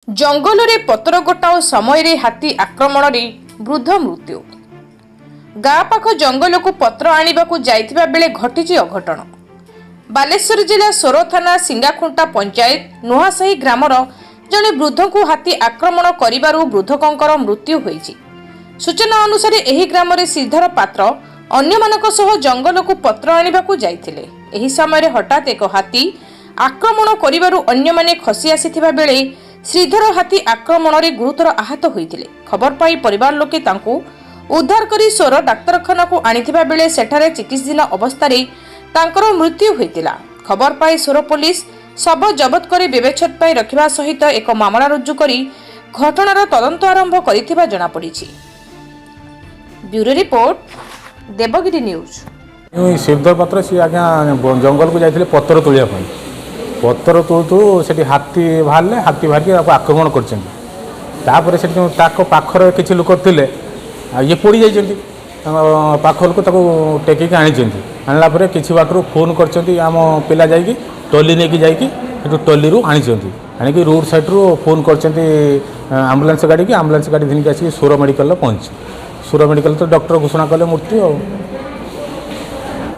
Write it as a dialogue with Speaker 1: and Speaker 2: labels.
Speaker 1: जंगल में पतर गोटाओ समय हाथी आक्रमण में वृद्ध मृत्यु। गाँ पाख जंगल को पत्र आनिबाकु जाइथिबा बेले घटिछि अघटन। बालेश्वर जिला सोर थाना सिंगाखुंटा पंचायत नुहासाही ग्रामर जड़े वृद्ध को हाथी आक्रमण करिबारु वृद्धकंकर मृत्यु होइछि। सूचना अनुसार एही ग्राम रे श्रीधर पात्र अन्य मानक सह जंगल को पत्र आनिबाकु जाइथिले। एही समय हठात एक हाथी आक्रमण करिबारु अन्य माने खसी आसीथिबा बेले श्रीधर हाथी आक्रमण में गुरुतर आहत होते। खबर पाई परिवार लोके तांकु उद्धार करी सोर डाक्तरखाना को आनिथिबा बेले सेठारे चिकित्साधीन अवस्था तांकर मृत्यु होइतिला। खबर पाई सोर पुलिस शव जबत करी विवेचना पाई रखिबा सहित एक मामला रुजु करी घटनार तदंत आरंभ करिथिबा जणा पड़िछि। Bureau report Devagiri news.
Speaker 2: Sridhar Patra सी आज्ञा जंगल को जाइथिले पत्र तोलिया पई। पत्र तोलतु से हाथी बाहर हाथी बाहर आक्रमण कर पाखर किसी लोक थे ये पड़ी जाइए पाख लोक टेकिक आनी किसी बाटर फोन करम पिला जाकि टली नहीं जाकि टली आनी रोड साइड्रु फोन कर आम्बुलांस गाड़ी की आम्बुलांस गाड़ी धनिक आसिक सोर मेडिकल पहुँची। सोर मेडिकल तो डॉक्टर घोषणा कले मृत्यु।